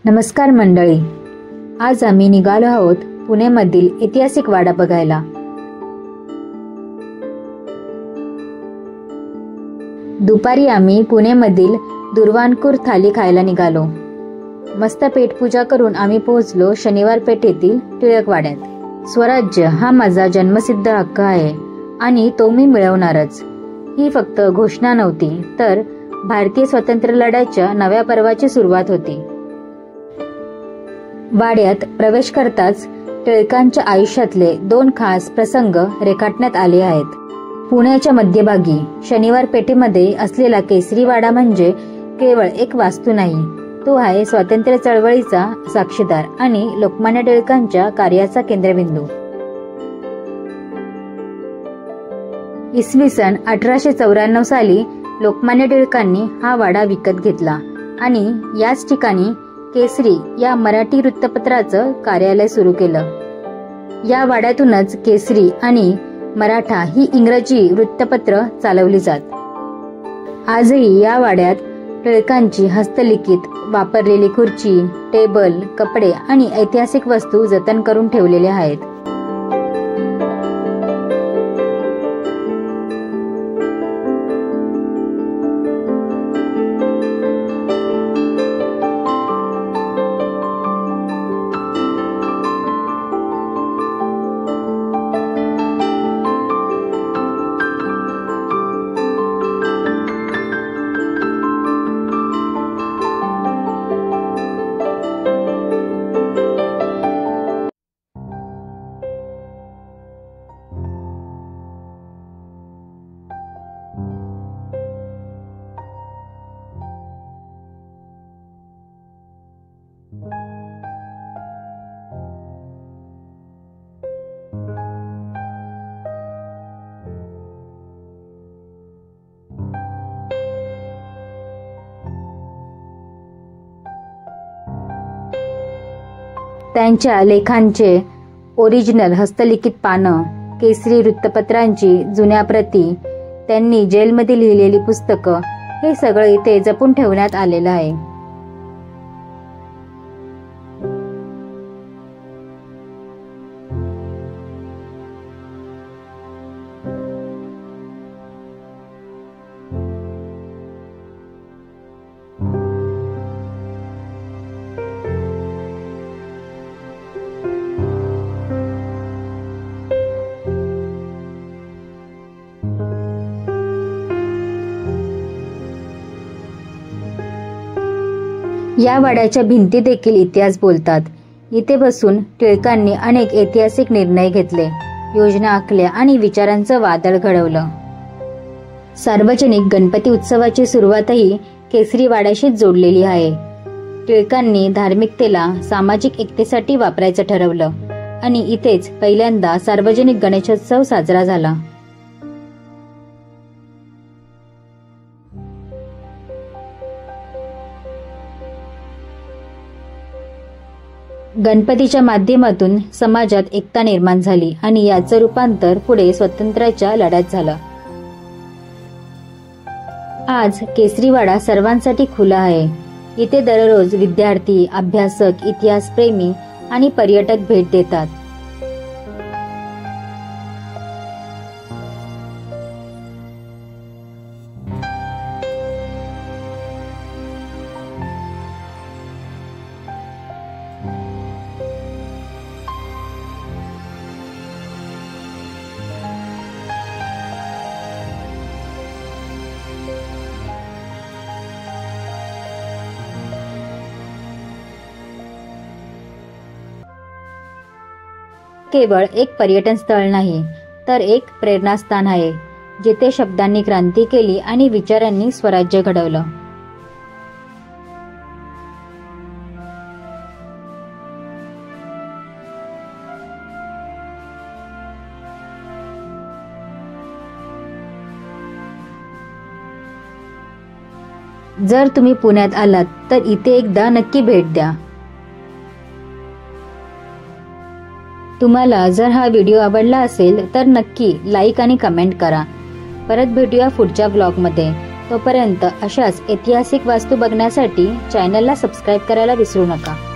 नमस्कार मंडळी, आज आम्ही निघालो आहोत पुण्यामधील ऐतिहासिक वाडा बघायला। दुपारी आम्ही पुण्यामधील दुर्वांकूर थाली खायला निघालो। मस्त पेटपूजा करून आम्ही पोहोचलो शनिवार पेठेतील टिळक वाड्यात। स्वराज्य हा माझा जन्मसिद्ध हक्क आहे आणि तो मी मिळवणारच, ही फक्त घोषणा नव्हती, तर भारतीय स्वातंत्र्य लढ्याच्या नव्या पर्वाची सुरुवात होती। वाड्यात प्रवेश करताच टिळकांच्या आयुष्यातले 2 खास प्रसंग रेखाटण्यात आले आहेत। पुण्याच्या मध्यभागी शनिवार पेठेमध्ये असलेला केसरी वाडा म्हणजे केवळ एक वास्तू नाही, तो आहे स्वातंत्र्य चळवळीचा साक्षीदार आणि लोकमान्य टिळकांच्या कार्याचा केंद्रबिंदू। इसवी सन 1894 साली लोकमान्य टिळकांनी हा वाडा विकत घेतला आणि याच ठिकाणी केसरी या मराठी वृत्तपत्राचं कार्यालय सुरू केलं। या वाड्यातूनच केसरी आणि मराठा ही इंग्रजी वृत्तपत्र चालवली जात। आजही या वाड्यात टिळकांची हस्तलिखित वापरलेली खुर्ची, टेबल, कपडे आणि ऐतिहासिक वस्तू जतन करून ठेवलेल्या आहेत। त्यांच्या लेखांचे ओरिजिनल हस्तलिखित पानं, केसरी वृत्तपत्रांची जुन्या प्रती, त्यांनी जेलमध्ये लिहिलेली पुस्तकं, हे सगळं इथे जपून ठेवण्यात आलेलं आहे। या वाड्याच्या भिंती देखील इतिहास बोलतात। इथे बसून टिळकांनी अनेक ऐतिहासिक निर्णय घेतले, योजना आखल्या आणि विचारांचं वादळ घडवलं। सार्वजनिक गणपती उत्सवाची सुरुवातही केसरी वाड्याशीच जोडलेली आहे। टिळकांनी धार्मिकतेला सामाजिक एकतेसाठी वापरायचं ठरवलं आणि इथेच पहिल्यांदा सार्वजनिक गणेशोत्सव साजरा झाला। गणपतीच्या माध्यमातून समाजात एकता निर्माण झाली आणि याचं रूपांतर पुढे स्वातंत्र्याच्या लढ्यात झालं। आज केसरीवाडा सर्वांसाठी खुला आहे। इथे दररोज विद्यार्थी, अभ्यासक, इतिहासप्रेमी आणि पर्यटक भेट देतात। केवळ एक पर्यटन स्थळ नाही, तर एक प्रेरणास्थान आहे, जिथे शब्दांनी क्रांती केली आणि विचारांनी स्वराज्य घडवलं। जर तुम्ही पुण्यात आलात तर इथे एकदा नक्की भेट द्या। तुम्हाला जर हा व्हिडिओ आवडला असेल तर नक्की लाईक आणि कमेंट करा। परत भेटूया पुढच्या व्लॉगमध्ये। तोपर्यंत अशाच ऐतिहासिक वास्तू बघण्यासाठी चॅनलला सबस्क्राईब करायला विसरू नका.